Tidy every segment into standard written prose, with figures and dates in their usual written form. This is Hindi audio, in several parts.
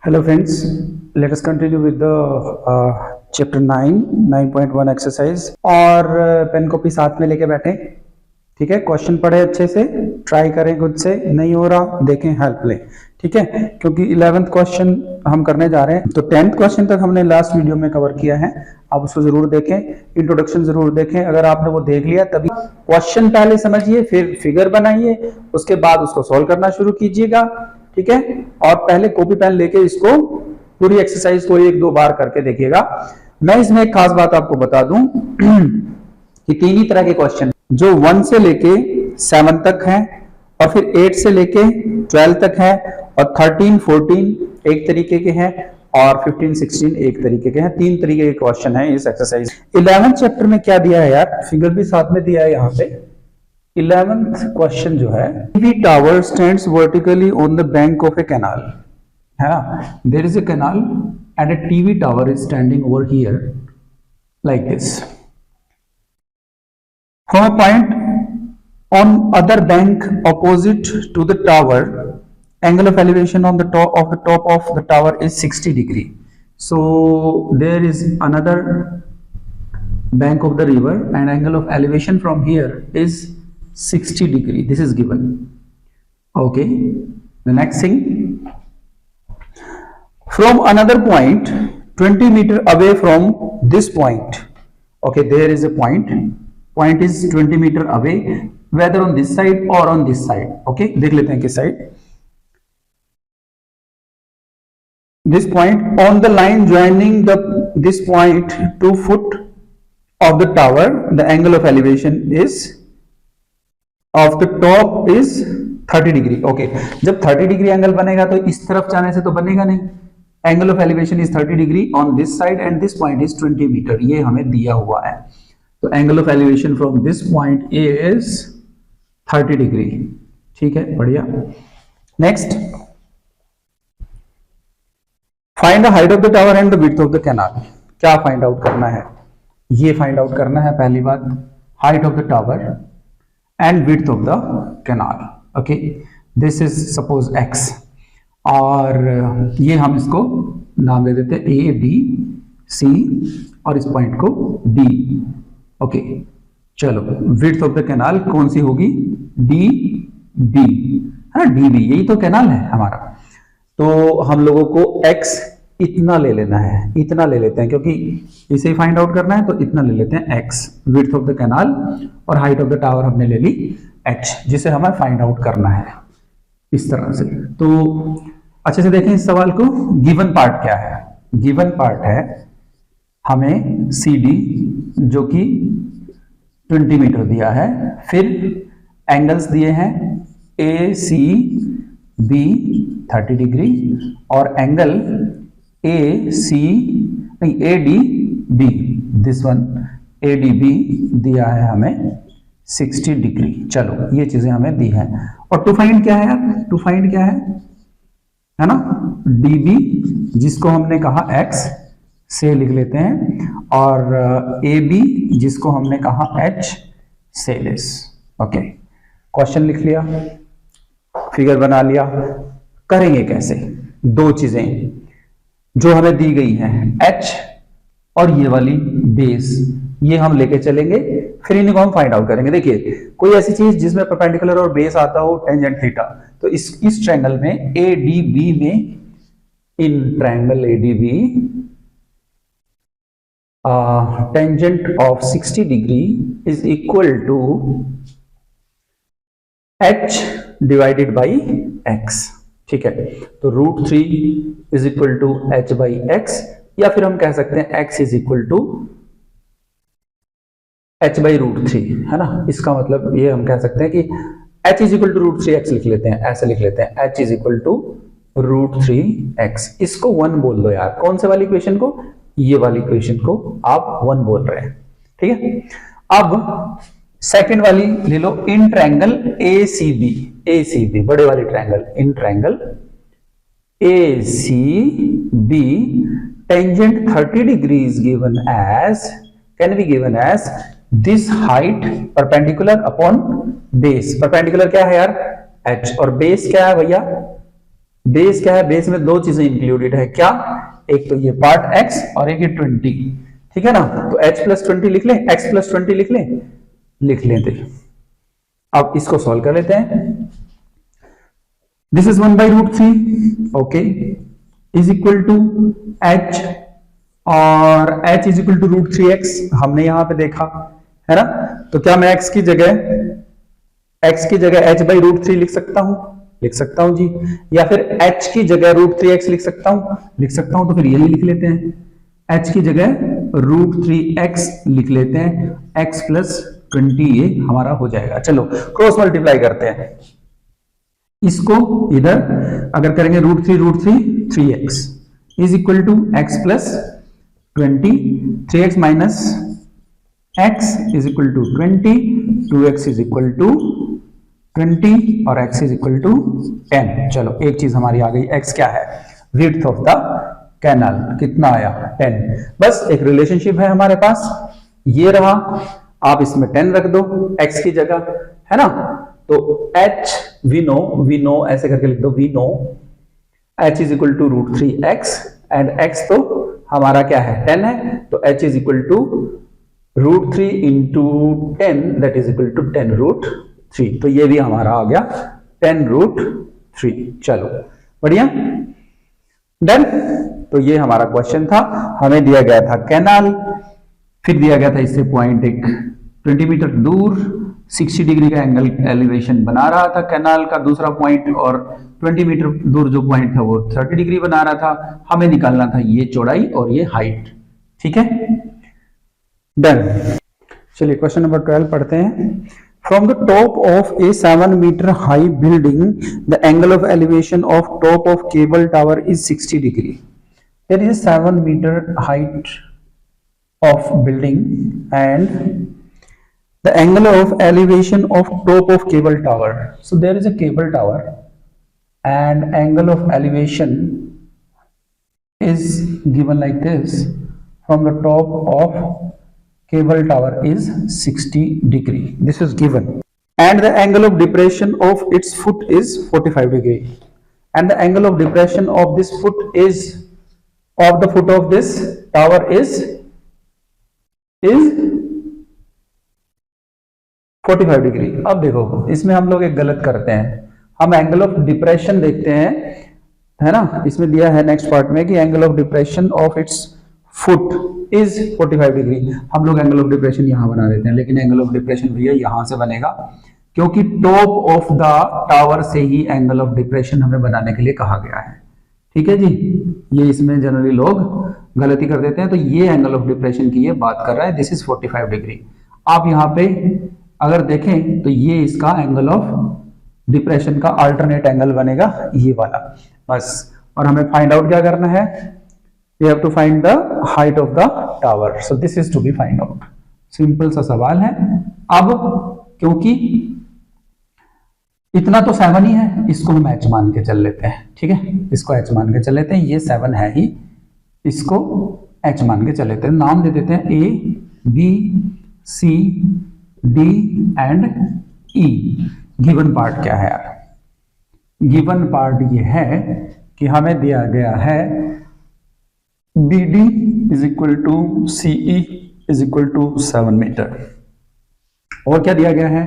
Hello friends, let us continue with the chapter 9.1 exercise और पेन कॉपी साथ में लेके बैठे। ठीक है, क्वेश्चन पढ़े अच्छे से, ट्राई करें खुद से, नहीं हो रहा देखें हेल्प लें। ठीक है, क्योंकि 11th क्वेश्चन हम करने जा रहे हैं, तो 10th क्वेश्चन तक हमने लास्ट वीडियो में कवर किया है। आप उसको जरूर देखें, इंट्रोडक्शन जरूर देखें। अगर आपने वो देख लिया तभी क्वेश्चन पहले समझिए, फिर फिगर बनाइए, उसके बाद उसको सॉल्व करना शुरू कीजिएगा। ठीक है, और पहले कॉपी पेन लेके इसको पूरी एक्सरसाइज को एक दो बार करके देखिएगा। मैं इसमें एक खास बात आपको बता दूं कि तीन ही तरह के क्वेश्चन जो 1 से लेके 7 तक है, और फिर 8 से लेके 12 तक है, और 13, 14 एक तरीके के हैं, और 15, 16 एक तरीके के हैं। तीन तरीके के क्वेश्चन है इस एक्सरसाइज। 11th चैप्टर में क्या दिया है यार, फिगर भी साथ में दिया है यहाँ पे। 11th क्वेश्चन जो है, TV tower stands vertically on the bank of a canal, है ना। There is a canal and a TV tower is standing over here like this. From a point on other bank opposite to the tower, angle of elevation on the top of the tower is 60 degree. So there is another bank of the river and angle of elevation from here is 60 degree. This is given. Okay, the next thing, from another point 20 meter away from this point. Okay, there is a point is 20 meter away, whether on this side or on this side. Okay, देख लेते हैं किस side. This point on the line joining this point 2 foot of the tower, the angle of elevation is of the top is 30 degree. Okay, जब 30 डिग्री एंगल बनेगा तो इस तरफ जाने से तो बनेगा नहीं। Angle of elevation is 30 degree on this side and this point is 20 meter, ये हमें दिया हुआ है। तो angle of elevation from this point is 30 degree. ठीक है, बढ़िया। Next, find the height of the tower and the width of the canal. क्या फाइंड आउट करना है, ये फाइंड आउट करना है। पहली बात, height of the tower and width of the canal. Okay, this is suppose x, और ये हम इसको नाम दे देते हैं A, B, C, और इस पॉइंट को D। ओके, चलो, विड्थ ऑफ द कैनाल कौन सी होगी, DB, है ना, DB, यही तो कैनाल है हमारा। तो हम लोगों को x इतना ले लेना है, इतना ले लेते हैं, क्योंकि इसे फाइंड आउट करना है, तो इतना ले लेते हैं x, width of the canal, और हाइट ऑफ द टावर हमने ले ली h, जिसे हमें फाइंड आउट करना है इस तरह से। तो अच्छे से देखें इस सवाल को। गिवन पार्ट क्या है, गिवन पार्ट है हमें CD जो कि 20 मीटर दिया है, फिर एंगल्स दिए हैं ACB 30 डिग्री, और angle ADB, this one ADB दिया है हमें 60 डिग्री। चलो, ये चीजें हमें दी हैं। और टू फाइंड क्या है यार, टू फाइंड क्या है ना, DB जिसको हमने कहा x से लिख लेते हैं, और AB जिसको हमने कहा h से लेस। ओके, क्वेश्चन लिख लिया, फिगर बना लिया। करेंगे कैसे, दो चीजें जो हमें दी गई हैं, h और ये वाली बेस, ये हम लेके चलेंगे, फिर इनको हम फाइंड आउट करेंगे। देखिए, कोई ऐसी चीज जिसमें परपेंडिकुलर और बेस आता हो, टेंजेंट थीटा, तो इस ट्रायंगल में ADB में, in triangle ADB tangent of 60 degree is equal to h divided by x। ठीक है, तो √3 is equal to h by x, या फिर हम कह सकते हैं x is equal to h by √3, है ना। इसका मतलब ये हम कह सकते हैं कि h is equal to √3x लिख लेते हैं, ऐसे लिख लेते हैं, h is equal to √3x। इसको 1 बोल दो यार, कौन से वाली इक्वेशन को, ये वाली इक्वेशन को आप 1 बोल रहे हैं। ठीक है, अब सेकंड वाली ले लो, इन ट्रायंगल ACB, बड़े वाली triangle, in triangle ACB tangent 30 degree is given as, can be given as this height perpendicular upon base. Perpendicular क्या है यार, h, और बेस क्या है भैया, बेस क्या है, बेस में दो चीजें इंक्लूडेड है, क्या, एक तो ये पार्ट x और एक ये 20, ठीक है ना। तो h प्लस 20 लिख लें, x प्लस 20 लिख लें, लिख लेते। अब इसको सॉल्व कर लेते हैं। This is 1/√3, okay, is equal to h, और h is equal to √3x हमने यहां पे देखा है ना। तो क्या मैं x की जगह h/√3 लिख सकता हूं? लिख सकता हूं जी। या फिर h की जगह √3x लिख सकता हूं? लिख सकता हूं। तो फिर यही लिख लेते हैं, h की जगह √3x लिख लेते हैं, x प्लस 20 ये हमारा हो जाएगा। चलो क्रॉस मल्टीप्लाई करते हैं इसको, इधर अगर करेंगे √3 3x is equal to x plus 20, 3x minus x is equal to 20, 2x is equal to 20 और x इज इक्वल टू 10। चलो एक चीज हमारी आ गई, x क्या है, विड्थ ऑफ द कैनाल, कितना आया 10। बस एक रिलेशनशिप है हमारे पास, ये रहा, आप इसमें 10 रख दो x की जगह, है ना। तो h वी नो ऐसे करके लिख दो, we know h is equal to √3x and x तो हमारा क्या है 10 है, तो h is equal to √3 into 10 that is equal to 10√3। तो ये भी हमारा आ गया 10√3। चलो बढ़िया, डन। तो ये हमारा क्वेश्चन था, हमें दिया गया था कैनाल, फिर दिया गया था इससे पॉइंट एक 20 मीटर दूर 60 डिग्री का एंगल एलिवेशन बना रहा था कैनाल का दूसरा पॉइंट, और 20 मीटर दूर जो पॉइंट था वो 30 डिग्री बना रहा था। हमें निकालना था ये चौड़ाई और ये हाइट, ठीक है, डन। चलिए क्वेश्चन नंबर 12 पढ़ते हैं। From the top of a 7 meter high building the angle of elevation of top of cable tower is 60 degree. There is 7 meter height of building and the angle of elevation of top of cable tower. So there is a cable tower and angle of elevation is given like this. From the top of cable tower is 60 degree. This is given. And the angle of depression of its foot is 45 degree. And the angle of depression of this foot is, of the foot of this tower is 45 degree. अब देखो इसमें हम लोग एक गलत करते हैं, हम एंगल ऑफ डिप्रेशन देखते हैं, है ना। इसमें दिया है नेक्स्ट पार्ट में कि angle of depression of its foot is 45 degree. हम लोग एंगल ऑफ डिप्रेशन यहां बना देते हैं, लेकिन एंगल ऑफ डिप्रेशन भैया यहां से बनेगा, क्योंकि टॉप ऑफ द टावर से ही एंगल ऑफ डिप्रेशन हमें बनाने के लिए कहा गया है, ठीक है जी। ये इसमें जनरली लोग गलती कर देते हैं। तो ये एंगल ऑफ डिप्रेशन की ये बात कर रहा है, दिस इज 45 डिग्री। आप यहाँ पे अगर देखें तो ये इसका एंगल ऑफ डिप्रेशन का अल्टरनेट एंगल बनेगा, ये वाला, बस। और हमें फाइंड आउट क्या करना है, we have to find the height of the tower, so this is to be find out. Simple सा सवाल है। अब क्योंकि इतना तो 7 ही है, इसको हम h मान के चल लेते हैं, ठीक है, इसको h मान के चल लेते हैं, ये 7 है ही, इसको h मान के चल लेते हैं। नाम दे देते हैं A, B, C, D and E। Given part क्या है यार, गिवन पार्ट ये है कि हमें दिया गया है BD is equal to CE is equal to 7 meter, और क्या दिया गया है,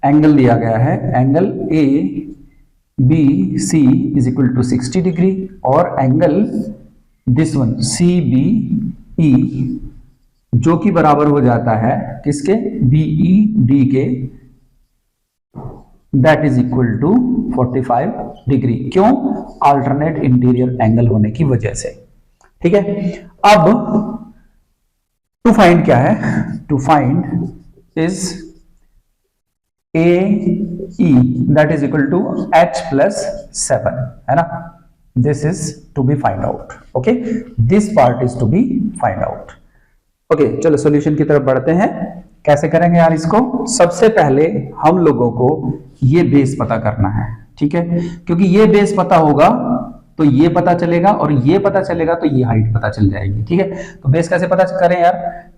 एंगल दिया गया है, angle A B C is equal to 60 degree, और एंगल दिस वन CBE जो कि बराबर हो जाता है किसके, BED के, that is equal to 45 degree. क्यों, अल्टरनेट इंटीरियर एंगल होने की वजह से, ठीक है। अब टू फाइंड क्या है, to find is AE that is equal to H plus 7, है ना। This is to be find out, okay, this part is to be find out, okay. चलो सॉल्यूशन की तरफ बढ़ते हैं। कैसे करेंगे यार इसको, सबसे पहले हम लोगों को ये बेस पता करना है, ठीक है, क्योंकि ये बेस पता होगा तो ये पता चलेगा, और ये पता चलेगा तो ये हाइट पता चल जाएगी, ठीक है। तो बेस कैसे पता करें यार,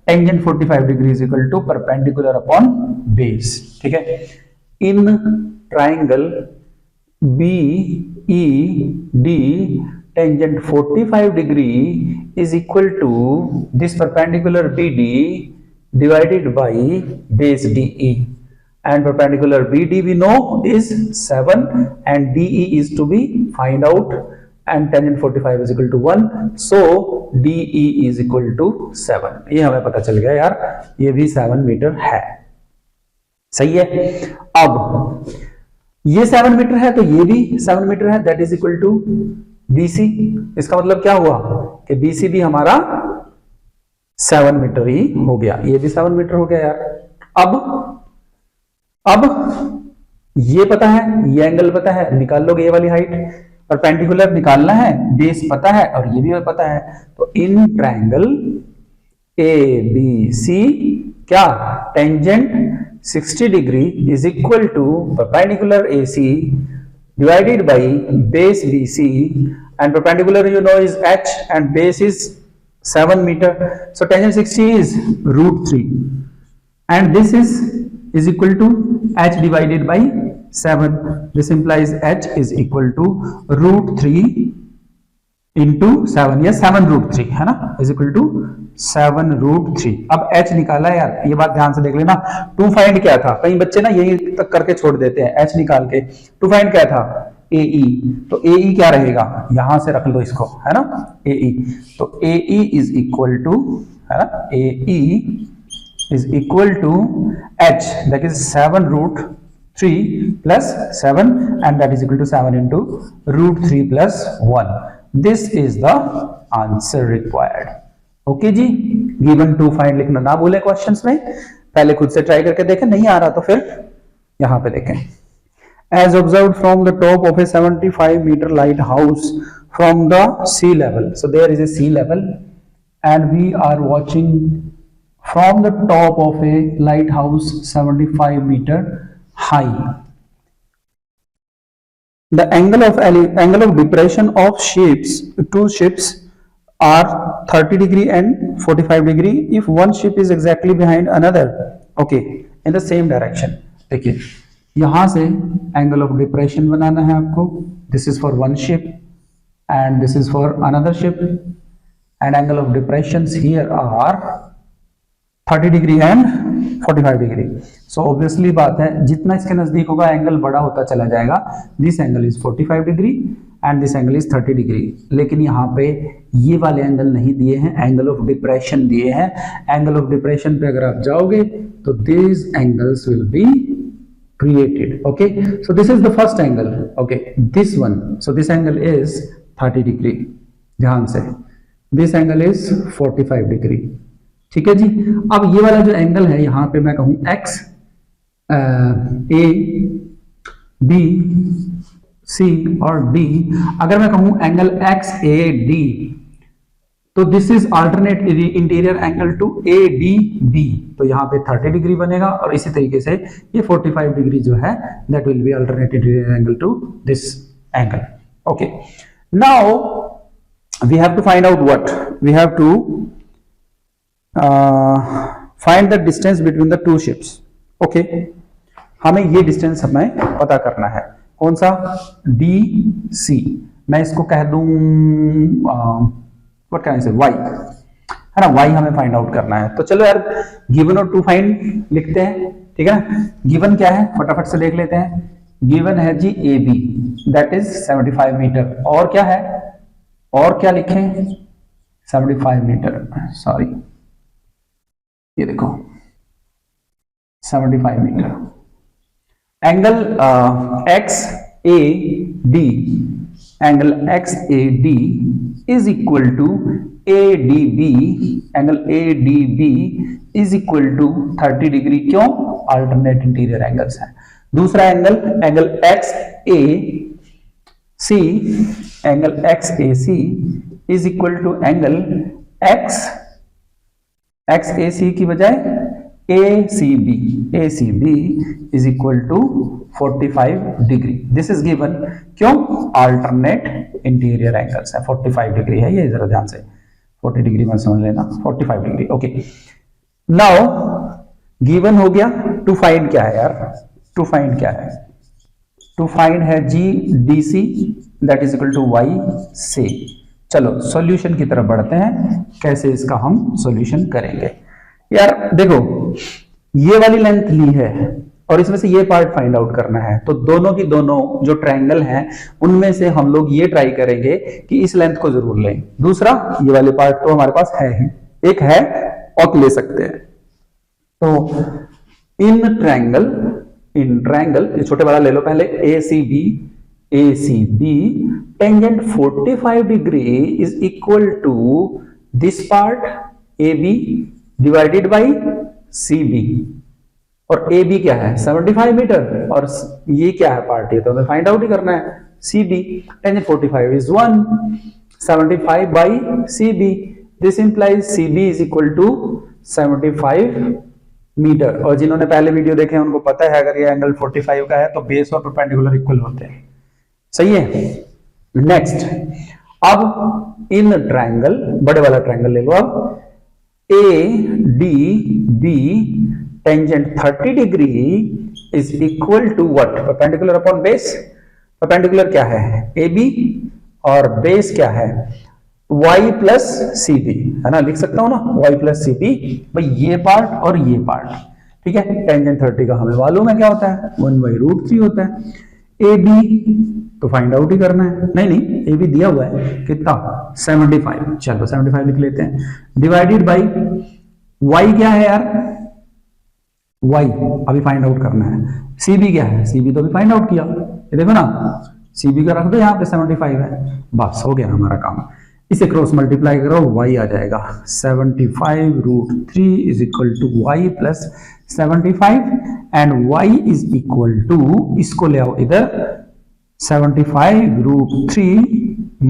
tangent 45 degree is equal to perpendicular upon base, ठीक है। In triangle BEC DED tangent 45 degree is equal to this perpendicular BD divided by base DE, and perpendicular BD we know is 7 and DE is to be find out, and tangent 45 is equal to 1, so DE is equal to 7. ये हमें पता चल गया यार, ये भी 7 मीटर है, सही है। अब ये 7 मीटर है तो ये भी 7 मीटर है, that is equal to BC। इसका मतलब क्या हुआ कि BC भी हमारा 7 मीटर ही हो गया, ये भी 7 मीटर हो गया यार। अब ये पता है, ये एंगल पता है, निकाल लोगे ये वाली हाइट, परपेंडिकुलर निकालना है, बेस पता है और ये भी पता है, तो इन ट्रायंगल ABC क्या tangent 60 degree is equal to perpendicular AC divided by base BC, and perpendicular you know is H and base is 7 meter, so tangent 60 is √3, and this is equal to H divided by 7. This implies H is equal to √3 into 7, yes 7√3 है ना, is equal to 7√3। अब H निकाला है यार, ये बात ध्यान से देख लेना। टू फाइंड क्या था, कई बच्चे ना यही तक करके छोड़ देते हैं, H निकाल के। टू फाइंड क्या था, AE, तो AE क्या रहेगा, यहां से रख लो इसको, है ना AE, तो AE इज इक्वल टू, है ना AE is equal to H, that is 7√3 plus 7, and that is equal to 7 into √3 plus 1। This is the answer required. Okay जी, गिवन टू फाइंड लिखना ना भूले क्वेश्चंस में, पहले खुद से ट्राई करके देखें, नहीं आ रहा तो फिर यहां पे देखें। As observed from the top of a 75 meter lighthouse from the sea level, so there is a sea level and we are watching from the top of a lighthouse 75 meter high. The angle of depression of two ships are 30 degree and 45 degree if one ship is exactly behind another, okay, in the same direction। देखिए यहां से एंगल ऑफ डिप्रेशन बनाना है आपको, this is for one ship and this is for another ship, and angle of depression here are 30 degree and 45 degree. So obviously बात है, जितना इसके नजदीक होगा एंगल बड़ा होता चला जाएगा। This angle is 45 degree and this angle is 30 degree, लेकिन यहाँ पे ये वाले एंगल नहीं दिए हैं, एंगल ऑफ डिप्रेशन दिए हैं। एंगल ऑफ डिप्रेशन पे अगर आप जाओगे तो this angles will be created, okay, so this is the first angle, okay, this one, so this angle is 30 degree, ध्यान से this angle is 45 degree, ठीक है जी। अब ये वाला जो एंगल है यहाँ पे मैं कहूँ x A B C और D, अगर मैं कहूँ एंगल x A D, तो this is alternate interior angle to ADB, तो यहाँ पे 30 डिग्री बनेगा, और इसी तरीके से ये 45 डिग्री जो है that will be alternate interior angle to this angle. Okay, now we have to find out what, we have to find the distance between the two ships. Okay, हमें ये डिस्टेंस हमें पता करना है, कौन सा, DC, मैं इसको कह दूं व्हाट कैन आई से, y, है ना, y हमें फाइंड आउट करना है। तो चलो यार गिवन और टू फाइंड लिखते हैं, ठीक है ना। गिवन क्या है फटाफट से देख लेते हैं। गिवन है जी AB, दैट इज 75 मीटर, और क्या है, और क्या लिखें, 75 मीटर, सॉरी ये देखो 75 meter. Angle XAD, angle XAD is equal to ADB, angle ADB is equal to 30 degree, क्यों, अल्टरनेट इंटीरियर एंगल्स हैं। दूसरा angle, angle XAC, angle XAC is equal to angle XAC की बजाय ACB, ACB is equal to 45 degree. This is given, क्यों, अल्टरनेट इंटीरियर एंगल्स है, 45 डिग्री है ये, जरा ध्यान से 40 डिग्री में समझ लेना, 45 डिग्री। ओके, नाउ गिवन हो गया, टू फाइंड क्या है यार, टू फाइंड क्या है, टू फाइंड है G D C that is equal to Y से। चलो सॉल्यूशन की तरफ बढ़ते हैं, कैसे इसका हम सॉल्यूशन करेंगे। यार देखो ये वाली लेंथ ली है और इसमें से ये पार्ट फाइंड आउट करना है, तो दोनों की दोनों जो ट्रायंगल हैं उनमें से हम लोग ये ट्राई करेंगे कि इस लेंथ को जरूर लें। दूसरा ये वाले पार्ट तो हमारे पास है ही, एक है और ले सकते हैं। तो इन ट्रायंगल ये छोटे वाला ले लो पहले, A C B tangent 45 degree is equal to this part A B divided by C B, और ए बी क्या है 75 मीटर, और ये क्या है पार्ट, ये तो हमें फाइंड आउट ही करना है। C B tangent 45 is 1, 75 by C B, this implies C B is equal to 75 meter. और जिन्होंने पहले वीडियो देखे हैं उनको पता है अगर ये एंगल 45 का है तो बेस और परपेंडिकुलर इक्वल होते हैं, सही है। नेक्स्ट, अब इन ट्रायंगल, बड़े वाला ट्रायंगल ले लो, अब A D B tangent 30 degree is equal to what, perpendicular upon base. Perpendicular क्या है ए बी और बेस क्या है y प्लस सी बी, है ना, लिख सकता हूं ना y प्लस सी बी, भाई ये पार्ट और ये पार्ट, ठीक है। टेंजेंट 30 का हमें मालूम है क्या होता है 1/√3 होता है। ए बी तो फाइंड आउट ही करना है, नहीं ए बी दिया हुआ है कितना 75, चलो 75 लिख लेते हैं, डिवाइडेड बाई y क्या है यार, y अभी फाइंड आउट करना है। सी बी क्या है, सी बी तो अभी फाइंड आउट किया, ये देखो ना सी बी का रख दो यहाँ पे 75 है, बस हो गया हमारा काम। इसे क्रॉस मल्टीप्लाई करो y आ जाएगा 75√3 is equal to y plus 75 and y is equal to, इसको ले आओ इधर 75√3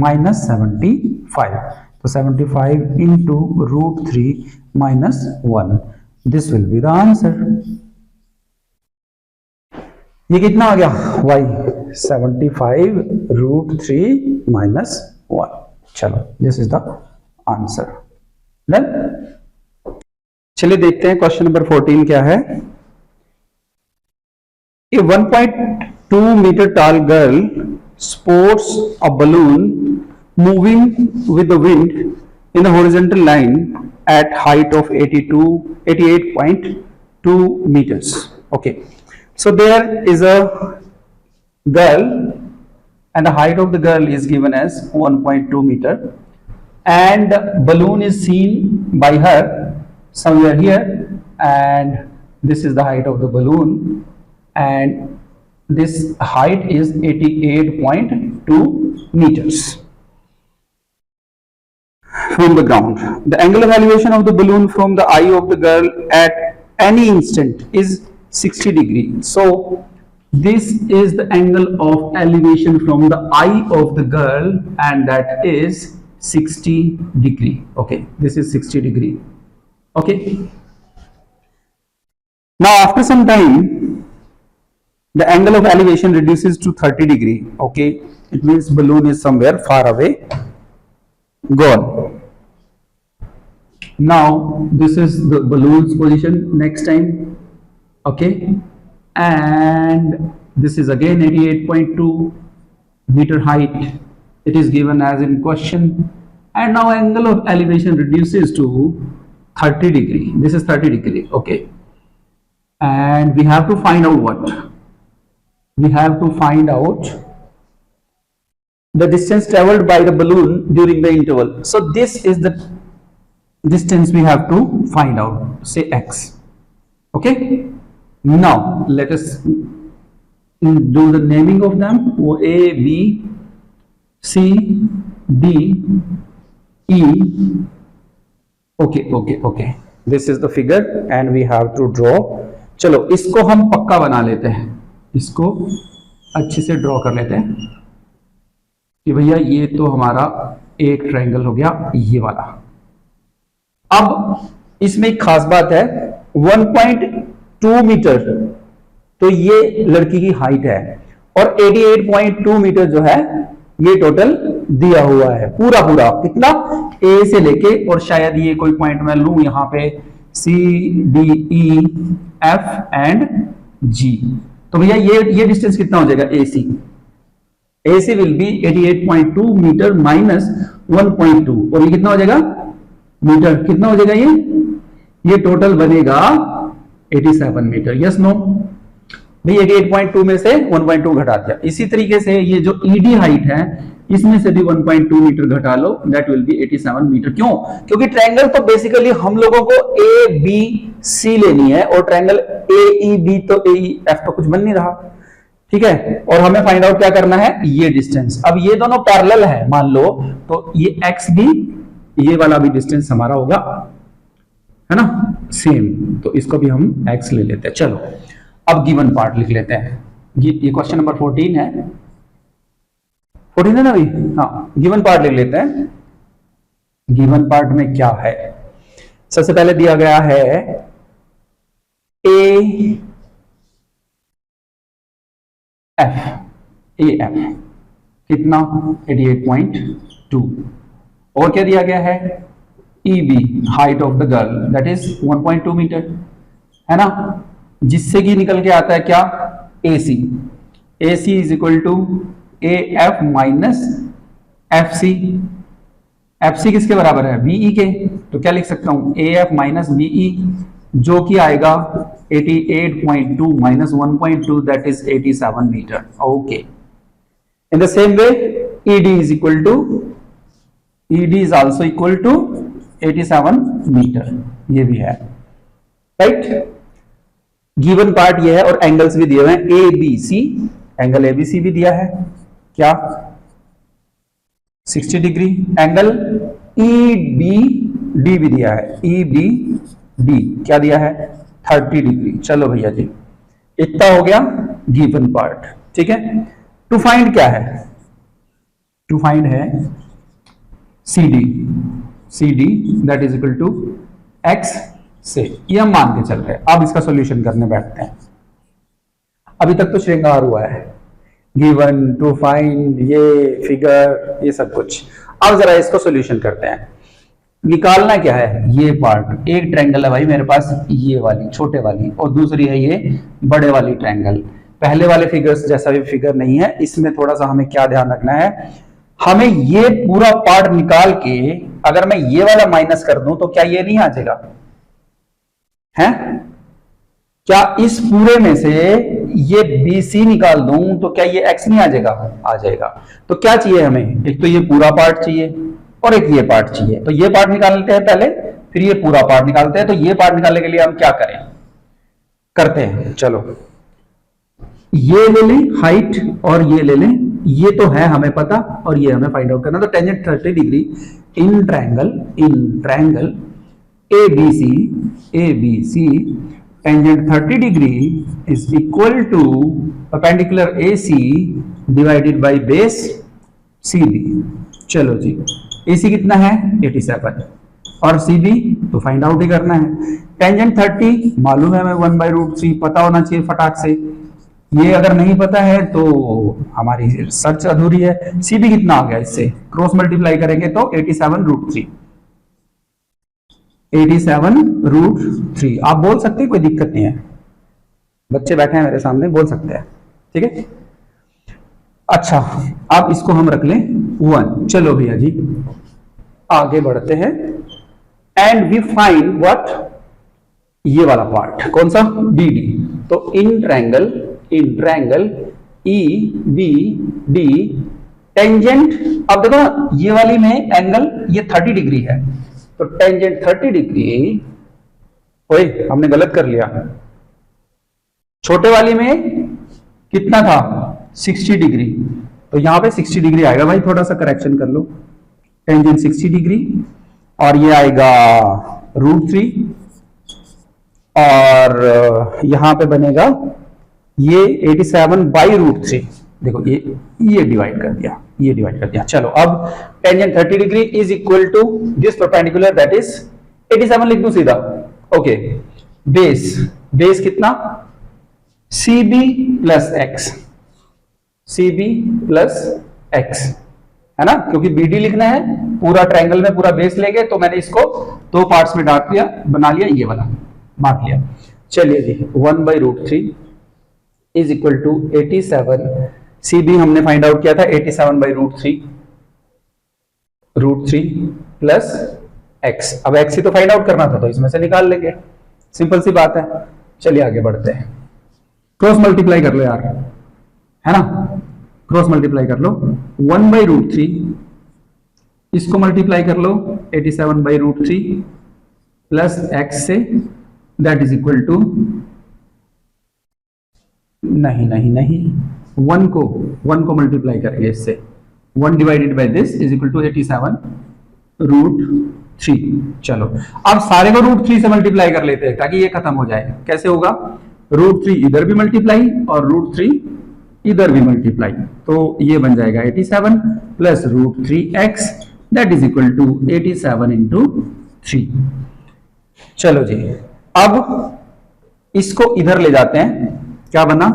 माइनस 75, तो 75 into √3 minus 1, this will be the answer. ये कितना आ गया y 75√3 माइनस 1, चलो this is the answer. Done. चलिए देखते हैं क्वेश्चन नंबर 14 क्या है। A 1.2 meter tall girl sports a balloon moving with the wind in a horizontal line at height of 88.2 meters. Okay, so there is a girl and the height of the girl is given as 1.2 meter and balloon is seen by her somewhere here, and this is the height of the balloon and this height is 88.2 meters from the ground. The angle of elevation of the balloon from the eye of the girl at any instant is 60 degree. So this is the angle of elevation from the eye of the girl and that is 60 degree. Okay, this is 60 degree. Okay, now after some time the angle of elevation reduces to 30 degree. Okay, it means balloon is somewhere far away gone. Now this is the balloon's position next time. Okay, and this is again 88.2 meter height, it is given as in question, and now angle of elevation reduces to 30 degree. This is 30 degree. Okay, and we have to find out what, we have to find out the distance traveled by the balloon during the interval. So this is the distance we have to find out, say x. Okay, now let us do the naming of them. A, B, C, D, E. Okay, this is the figure and we have to draw. चलो इसको हम पक्का बना लेते हैं, इसको अच्छे से ड्रॉ कर लेते हैं कि भैया ये तो हमारा एक ट्रायंगल हो गया ये वाला। अब इसमें एक खास बात है, 1.2 मीटर तो ये लड़की की हाइट है और 88.2 मीटर जो है ये टोटल दिया हुआ है, पूरा कितना ए से लेके, और शायद ये कोई पॉइंट मैं लूं यहाँ पे C, D, E, F and G, तो भैया ये डिस्टेंस कितना हो जाएगा AC? AC will be 88.2 metre minus 1.2 और ये कितना हो जाएगा मीटर, कितना हो जाएगा ये टोटल बनेगा 87 मीटर। यस नो भाई 88.2 में से 1.2 घटा दिया। इसी तरीके से ये जो ED हाइट है इसमें से भी 1.2 मीटर घटा लो, दैट विल बी 87 मीटर। क्यों? क्योंकि ट्रायंगल तो बेसिकली हम लोगों को ABC लेनी है और ट्रायंगल AEB तो AEF तो कुछ बन नहीं रहा, ठीक है। और हमें फाइंड आउट क्या करना है, ये डिस्टेंस। अब ये दोनों पैरेलल है मान लो, तो ये x भी, ये वाला भी डिस्टेंस हमारा होगा, है ना, सेम। तो इसको भी हम x ले लेते हैं। चलो अब गिवन पार्ट लिख लेते हैं। ये क्वेश्चन नंबर 14 है, 14 है ना भाई? हाँ, गिवन पार्ट लिख लेते हैं। गिवन पार्ट में क्या है, सबसे पहले दिया गया है AF कितना 88.2 और क्या दिया गया है EB height of the girl that is 1.2 metre, है ना, जिससे कि निकल के आता है क्या AC is equal to AF minus FC किसके बराबर है BE के, तो क्या लिख सकता हूं AF माइनस BE जो कि आएगा 88.2 minus 1.2 that is 87 metre. Okay, in the same way ED is also equal to 87 metre, ये भी है, राइट। गिवन पार्ट ये है और एंगल्स भी दिए हुए हैं ABC, एंगल ABC भी दिया है क्या 60 डिग्री, एंगल EBD भी दिया है, EBD क्या दिया है 30 डिग्री। चलो भैया जी, इतना हो गया गिवन पार्ट, ठीक है। टू फाइंड क्या है, टू फाइंड है CD that is equal to x से, ये हम मान के चल रहे हैं। अब इसका सॉल्यूशन करने बैठते हैं। अभी तक तो श्रृंगार हुआ है, गिवन, टू फाइंड, ये फिगर, ये सब कुछ। अब जरा इसको सॉल्यूशन करते हैं। निकालना क्या है, ये पार्ट, एक ट्रायंगल है भाई मेरे पास, ये वाली छोटे वाली, और दूसरी है ये बड़े वाली ट्रायंगल। पहले वाले फिगर्स जैसा भी फिगर नहीं है, इसमें थोड़ा सा हमें क्या ध्यान रखना है, हमें ये पूरा पार्ट निकाल के अगर मैं ये वाला माइनस कर दूं तो क्या ये नहीं आ जाएगा, है? क्या इस पूरे में से ये BC निकाल दूं तो क्या ये x नहीं आ जाएगा? आ जाएगा। तो क्या चाहिए हमें, एक तो ये पूरा पार्ट चाहिए और एक ये पार्ट चाहिए। तो ये पार्ट निकाल लेते हैं पहले, फिर ये पूरा पार्ट निकालते हैं। तो ये पार्ट निकालने के लिए हम क्या करें, करते हैं, चलो ये ले लें हाइट और ये ले लें, ये तो है हमें पता और ये हमें फाइंड आउट करना। तो tangent 30 degree in triangle ABC tangent 30 degree is equal to perpendicular AC divided by base CB। चलो जी, AC कितना है 87 और CB तो फाइंड आउट ही करना है। टेंजेंट 30 मालूम है हमें 1/√3 पता होना चाहिए फटाक से। ये अगर नहीं पता है तो हमारी सर्च अधूरी है। CB कितना आ गया, इससे क्रॉस मल्टीप्लाई करेंगे तो 87√3। 87√3 आप बोल सकते हैं, कोई दिक्कत नहीं है, बच्चे बैठे हैं मेरे सामने, बोल सकते हैं, ठीक है। अच्छा, अब इसको हम रख लें 1। चलो भैया जी आगे बढ़ते हैं एंड वी फाइंड व्हाट, ये वाला पार्ट कौन सा BD। तो इन ट्रायंगल EBD टेंजेंट, अब देखो ना ये वाली में एंगल ये 30 डिग्री है, तो टेंजेंट 30 डिग्री, ओए हमने गलत कर लिया, छोटे वाली में कितना था 60 डिग्री, तो यहां पे 60 डिग्री आएगा भाई, थोड़ा सा करेक्शन कर लो। टेंजेंट 60 डिग्री और ये आएगा √3 और यहां पे बनेगा ये 87/√3। देखो ये डिवाइड कर दिया, चलो अब tangent 30 degree is equal to this perpendicular that is 87 लिख दूं सीधा। ओके, बेस कितना CB प्लस x, है ना, क्योंकि BD लिखना है, पूरा ट्रायंगल में पूरा बेस लेंगे, तो मैंने इसको 2 पार्ट्स में बना लिया, ये वाला मार्क लिया। चलिए जी 1/√3 is equal to 87, C B हमने फाइंड आउट किया था 87/√3 प्लस एक्स। अब एक्स ही तो फाइंड आउट करना था तो इसमें से निकाल लेंगे, सिंपल सी बात है। चलिए आगे बढ़ते हैं, क्रॉस मल्टीप्लाई कर लो यार, है ना, क्रॉस मल्टीप्लाई कर लो। 1/√3 इसको मल्टीप्लाई कर लो 87/√3 प्लस एक्स से, दैट इज इक्वल टू, नहीं 1 को मल्टीप्लाई करेंगे इससे, 1 divided by this is equal to 87√3। चलो अब सारे को √3 से मल्टीप्लाई कर लेते हैं ताकि ये खत्म हो जाए। कैसे होगा, √3 इधर भी मल्टीप्लाई और √3 इधर भी मल्टीप्लाई, तो ये बन जाएगा 87 plus √3x that is equal to 87 into 3। चलो जी, अब इसको इधर ले जाते हैं, क्या बना,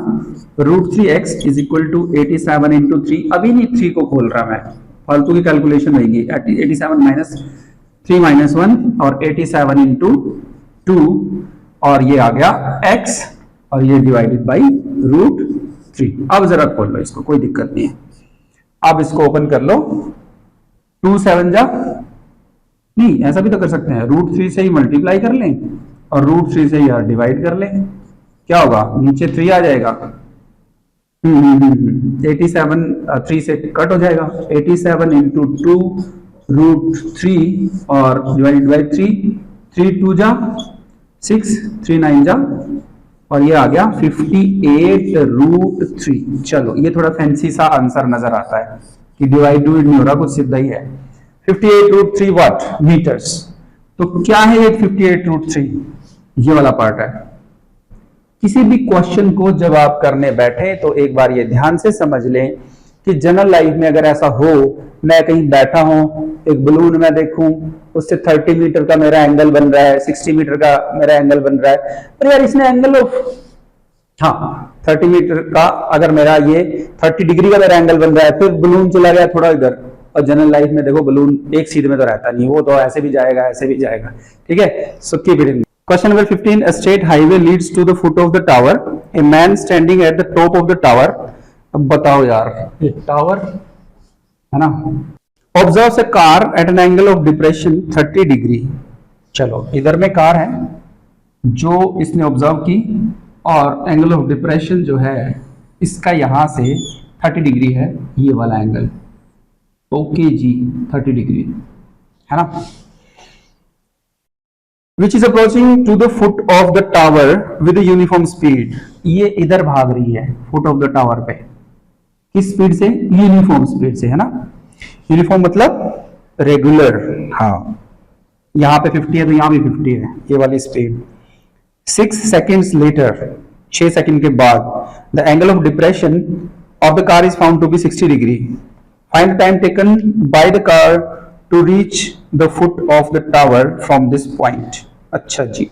√3x is equal to 87 into 3। अभी नहीं 3 को खोल रहा मैं, फालतू की कैलकुलेशन रहेगी। 87 माइनस 3 माइनस 1 और 87 इंटू 2 और ये आ गया x और ये डिवाइडेड बाई √3। अब जरा खोल लो इसको, कोई दिक्कत नहीं है। अब इसको ओपन कर लो, 2 7 जा, नहीं ऐसा भी तो कर सकते हैं, √3 से ही मल्टीप्लाई कर लें और √3 से यार डिवाइड कर लें, क्या होगा, नीचे 3 आ जाएगा। 87 3 से कट हो जाएगा, 87 इंटू 2 √3 और डिवाइडेड बाई 3 2 जा 6, 3 9 जा और ये आ गया 58√3। चलो ये थोड़ा फैंसी सा आंसर नजर आता है कि डिवाइड नहीं हो रहा, कुछ सीधा ही है। 58√3 वाट मीटर्स, तो क्या है ये 58√3, ये वाला पार्ट है। किसी भी क्वेश्चन को जब आप करने बैठे तो एक बार ये ध्यान से समझ लें कि जनरल लाइफ में अगर ऐसा हो, मैं कहीं बैठा हूं, एक बलून में देखूं, उससे 30 मीटर का मेरा एंगल बन रहा है, 60 मीटर का मेरा एंगल बन रहा है, पर यार इसने एंगल ऑफ, हाँ 30 मीटर का अगर मेरा ये 30 डिग्री का मेरा एंगल बन रहा है, फिर बलून चला गया थोड़ा इधर, और जनरल लाइफ में देखो बलून एक सीध में तो रहता नहीं, वो तो ऐसे भी जाएगा ऐसे भी जाएगा, ठीक है। So keep it in. Question number 15, a straight highway leads to the foot of the tower. A man standing at the top of the tower. अब बताओ यार, ये टावर है ना। Observes a car at an angle of depression 30 degree. चलो इधर में कार है जो इसने ऑब्जर्व की और एंगल ऑफ डिप्रेशन जो है इसका यहां से 30 डिग्री है, ये वाला एंगल। ओके जी, 30 डिग्री है ना। Which is approaching to the foot of the tower with a uniform speed. ये इधर भाग रही है foot of the tower पे, किस स्पीड से, यूनिफॉर्म स्पीड से, है ना। यूनिफॉर्म मतलब रेगुलर, हाँ यहाँ पे 50 है तो यहाँ भी 50 है, ये वाली स्पीड। 6 seconds later, 6 सेकंड के बाद, the angle of depression of the car is found to be 60 degree. Find the time taken by the car to reach the foot of the tower from this point. अच्छा जी,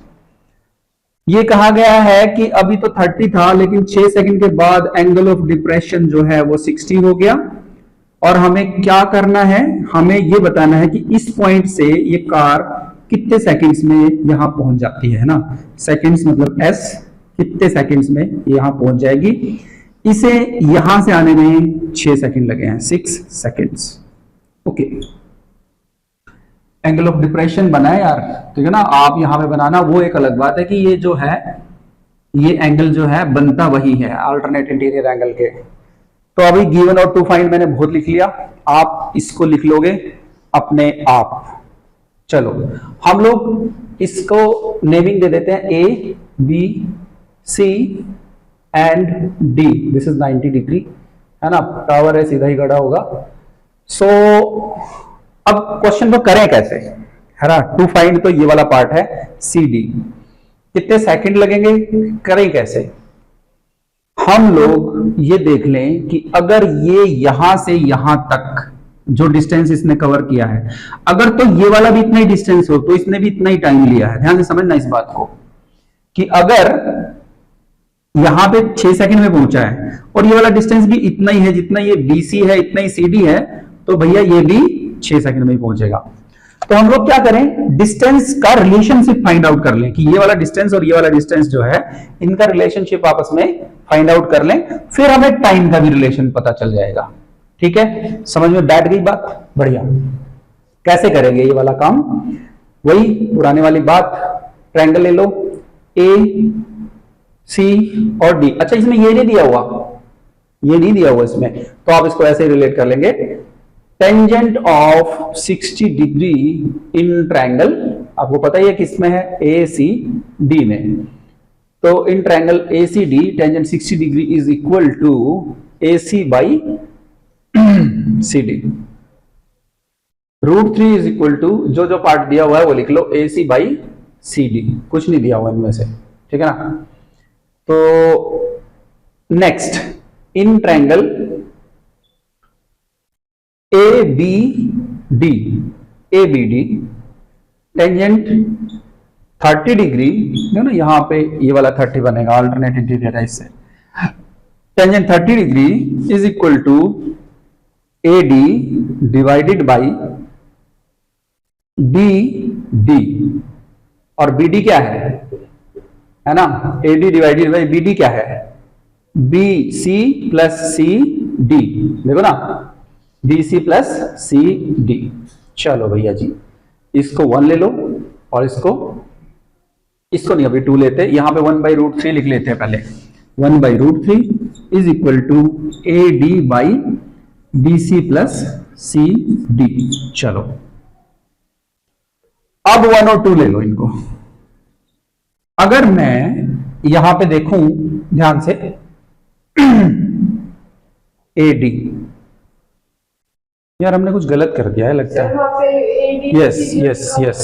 ये कहा गया है कि अभी तो 30 था लेकिन 6 सेकंड के बाद एंगल ऑफ डिप्रेशन जो है वो 60 हो गया, और हमें क्या करना है, हमें ये बताना है कि इस पॉइंट से ये कार कितने सेकंड्स में यहां पहुंच जाती है ना। सेकंड्स मतलब एस, कितने सेकंड्स में यहां पहुंच जाएगी। इसे यहां से आने में 6 सेकंड लगे हैं, 6 seconds. Okay, angle of depression बना है यार, ठीक है ना। आप यहां पे बनाना वो एक अलग बात है कि ये जो है ये एंगल जो है बनता वही है अल्टरनेट इंटीरियर एंगल के। तो अभी गिवन और टू फाइंड मैंने बहुत लिख लिया, आप इसको लिख लोगे अपने आप। चलो हम लोग इसको नेमिंग दे देते हैं A, B, C and D। This is 90 degree, है ना, टावर है सीधा ही खड़ा होगा। सो अब क्वेश्चन को करें कैसे, है ना। टू फाइंड तो ये वाला पार्ट है CD, कितने सेकंड लगेंगे, करें कैसे। हम लोग ये देख लें कि अगर ये यहां से यहां तक जो डिस्टेंस इसने कवर किया है, अगर तो ये वाला भी इतना ही डिस्टेंस हो तो इसने भी इतना ही टाइम लिया है। ध्यान से समझना इस बात को कि अगर यहां पे 6 सेकंड में पहुंचा है और ये वाला डिस्टेंस भी इतना ही है जितना ये BC है, इतना ही CD है, तो भैया ये भी 6 सेकंड में ही पहुंचेगा। तो हम लोग क्या करें, डिस्टेंस का रिलेशनशिप फाइंड आउट कर लें कि ये वाला डिस्टेंस और ये वाला डिस्टेंस जो है इनका रिलेशनशिप आपस में फाइंड आउट कर लें, फिर हमें टाइम का भी रिलेशन पता चल जाएगा। ठीक है, समझ में बैठ गई बात? बढ़िया। कैसे करेंगे ये वाला काम? वही पुराने वाली बात, ट्रायंगल ले लो ए सी और डी। अच्छा, इसमें ये नहीं दिया हुआ, ये नहीं दिया हुआ इसमें, तो आप इसको ऐसे रिलेट कर लेंगे, tangent of 60 degree in triangle, आपको पता ही है किसमें है, ए सी डी में। तो in triangle A C D tangent 60 degree is equal to A C by C D. √3 is equal to, जो जो पार्ट दिया हुआ है वो लिख लो, ए सी बाई सी डी, कुछ नहीं दिया हुआ इनमें से। ठीक है ना? तो next, in triangle A B D, A B D tangent 30 degree, देखो ना यहां पे ये वाला 30 बनेगा, अल्टरनेट इंटीरियर है इससे, tangent 30 degree is equal to A D divided by D D, और बी डी क्या है ना, A D divided by B D क्या है, B C plus C D, देखो ना, B C plus C D. चलो भैया जी, इसको 1 ले लो और इसको नहीं, अभी 2 लेते, यहां पे 1/√3 लिख लेते हैं पहले। 1/√3 is equal to A D by B C plus C D. चलो अब 1 और 2 ले लो इनको। अगर मैं यहां पे देखूं ध्यान से, ए डी, यार हमने कुछ गलत कर दिया है लगता है। Yes yes yes,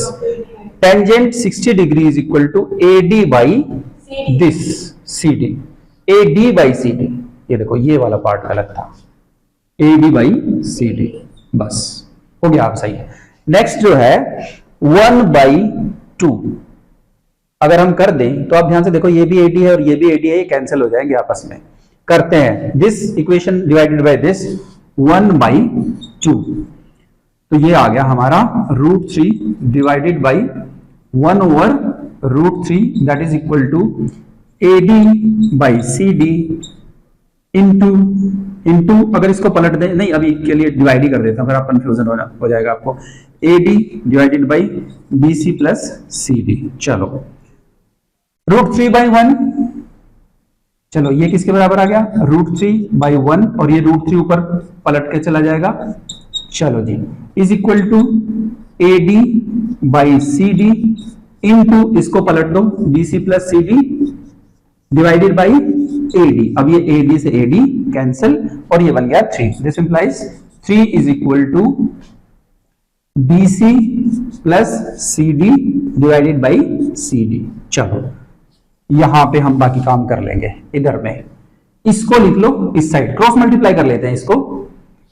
tangent 60 degree is equal to A D by this C D, A D by C D. ये देखो ये वाला पार्ट गलत था, A D by C D, बस हो गया, आप सही है। नेक्स्ट जो है 1/2, अगर हम कर दें तो आप ध्यान से देखो, ये भी AD है और ये भी AD है, ये कैंसिल हो जाएंगे आपस में। करते हैं this equation divided by this 1/2, तो ये आ गया हमारा √3 divided by 1/√3, that is equal to AD by CD into, अगर इसको पलट दें, नहीं अभी के लिए डिवाइड ही कर देता हूं, फिर आप कंफ्यूजन हो जाएगा आपको, AD divided by BC plus CD। चलो √3/1, चलो ये किसके बराबर आ गया, √3/1, और ये √3 ऊपर पलट के चला जाएगा। चलो जी, is equal to AD by CD into, इसको पलट दो, BC plus CD divided by AD। अब ये AD से AD कैंसिल और ये बन गया 3। This implies 3 is equal to BC plus CD divided by CD। चलो यहां पे हम बाकी काम कर लेंगे, इधर में इसको लिख लो, इस साइड क्रॉस मल्टीप्लाई कर लेते हैं इसको।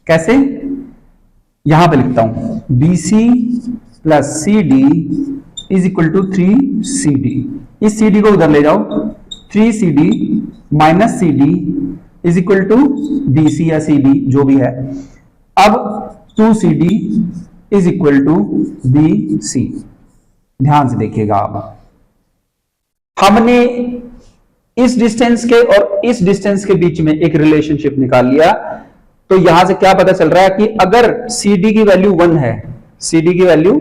कैसे? यहां पे लिखता हूं BC plus CD is equal to 3CD, इस CD को उधर ले जाओ, 3CD minus CD is equal to BC या CD जो भी है। अब 2CD is equal to BC। ध्यान से देखिएगा, आप हमने इस डिस्टेंस के और इस डिस्टेंस के बीच में एक रिलेशनशिप निकाल लिया, तो यहां से क्या पता चल रहा है कि अगर CD की वैल्यू 1 है, CD की वैल्यू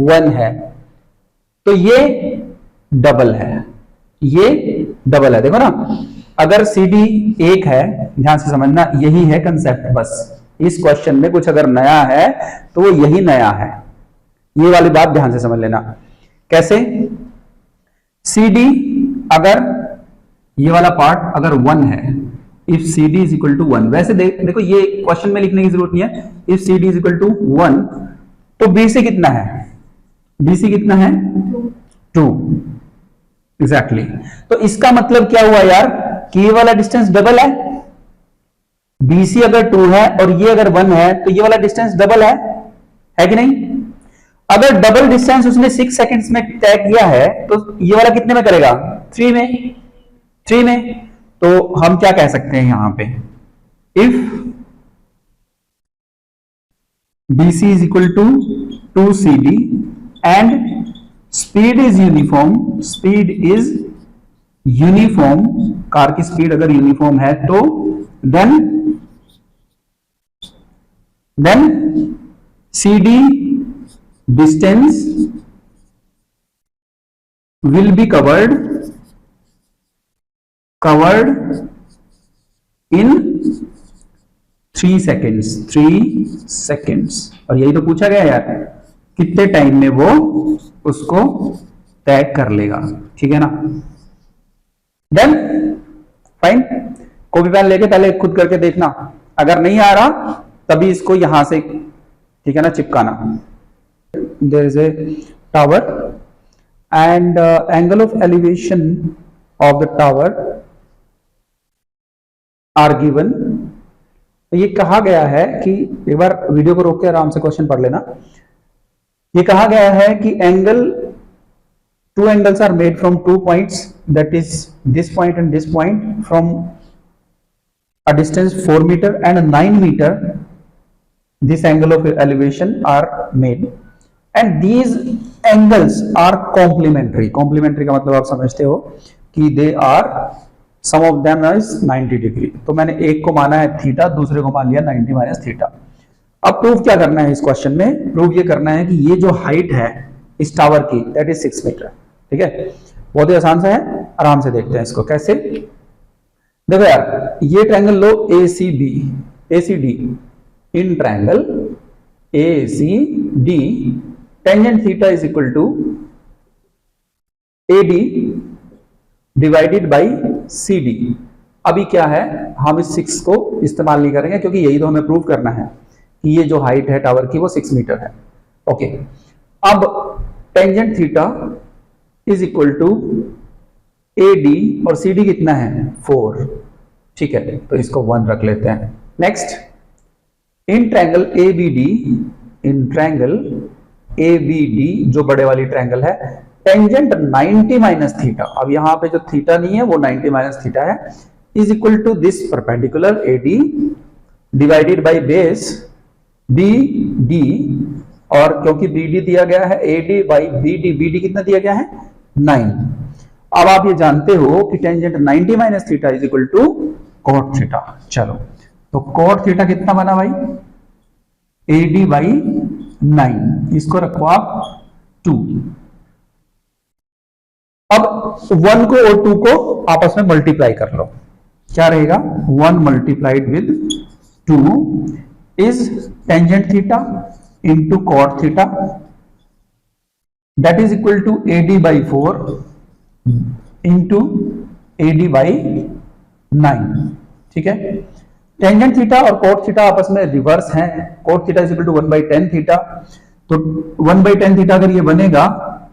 1 है, तो ये डबल है, ये डबल है। देखो ना, अगर CD 1 है, ध्यान से समझना, यही है कंसेप्ट, बस इस क्वेश्चन में कुछ अगर नया है तो वो यही नया है, ये वाली बात ध्यान से समझ लेना। कैसे? CD अगर ये वाला पार्ट अगर 1 है, if CD is equal to 1, वैसे देखो ये क्वेश्चन में लिखने की जरूरत नहीं है, if CD is equal to 1, तो BC कितना है, BC कितना है 2, एग्जैक्टली। तो इसका मतलब क्या हुआ यार, कि ये वाला डिस्टेंस डबल है, BC अगर 2 है और ये अगर 1 है, तो ये वाला डिस्टेंस डबल है कि नहीं? अगर डबल डिस्टेंस उसने 6 सेकंड्स में तय किया है, तो ये वाला कितने में करेगा, 3 में। तो हम क्या कह सकते हैं यहां पे, if BC is equal to 2CD and speed is uniform, speed is uniform, car की स्पीड अगर यूनिफॉर्म है तो then CD distance will be covered in 3 seconds, 3 seconds। और यही तो पूछा गया यार, कितने टाइम में वो उसको तय कर लेगा, ठीक है ना। देन फाइन, कॉपी पेन लेके पहले खुद करके देखना, अगर नहीं आ रहा तभी इसको यहां से, ठीक है ना, चिपकाना। There is a tower and angle of elevation of the tower are given. ये कहा गया है कि, एक बार वीडियो को रोक के आराम से क्वेश्चन पढ़ लेना। ये कहा गया है कि two angles are made from 2 points, that is this point and this point, from a distance 4 meter and 9 meter. This angle of elevation are made and these angles are complementary। complementary का मतलब आप समझते हो कि they are, some of them is 90 degree. तो मैंने एक को माना है थीटा, दूसरे को मान लिया 90 माइनस थीटा। अब प्रूफ क्या करना है इस क्वेश्चन में? प्रूफ ये करना है कि ये जो हाइट है इस टावर की, दैट इज 6 मीटर। ठीक है, बहुत ही आसान सा है, आराम से देखते हैं इसको कैसे। देखो यार, ये ट्रायंगल लो ACD in triangle ACD, tangent theta is equal to AD divided by CD। अभी क्या है, हम इस 6 को इस्तेमाल नहीं करेंगे क्योंकि यही तो हमें प्रूव करना है कि ये जो हाइट है टावर की वो 6 मीटर है। ओके, अब tangent theta is equal to AD और CD कितना है 4। ठीक है, तो इसको 1 रख लेते हैं। नेक्स्ट, इन ट्रायंगल ABD जो बड़े वाली ट्रायंगल है, टेंजेंट 90 माइनस थीटा, अब यहां पे जो थीटा नहीं है वो 90 माइनस थीटा है, is equal to this perpendicular AD divided by base BD, और क्योंकि BD दिया गया है AD बाई BD कितना दिया गया है 9। अब आप ये जानते हो कि tangent 90 minus theta is equal to cot theta. चलो, तो कॉट थीटा कितना बना भाई, AD बाई 9, इसको रखो आप 2। अब 1 को और 2 को आपस में मल्टीप्लाई कर लो, क्या रहेगा, 1 multiplied with 2 is tangent theta into cot theta, that is equal to AD by 4 into AD by 9। ठीक है, टेंजेंट थीटा और कॉट थीटा आपस में रिवर्स हैं, cot theta is equal to 1/10 theta, तो 1/10 थीटा अगर ये बनेगा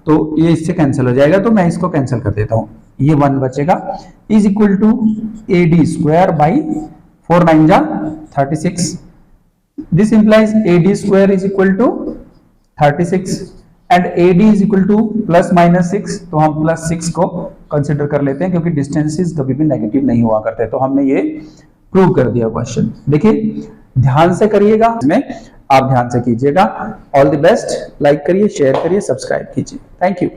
तो ये इससे कैंसिल हो जाएगा, तो मैं इसको कैंसिल कर देता हूं, ये 1 बचेगा, is equal to AD square by 4 9 जा 36। This implies AD square is equal to 36 and AD is equal to plus minus 6, तो हम प्लस 6 को कंसिडर कर लेते हैं क्योंकि डिस्टेंसेस कभी भी नेगेटिव नहीं हुआ करते। तो हमने ये प्रूव कर दिया क्वेश्चन। देखिए, ध्यान से करिएगा, इसमें आप ध्यान से कीजिएगा। ऑल द बेस्ट, लाइक करिए, शेयर करिए, सब्सक्राइब कीजिए। Thank you.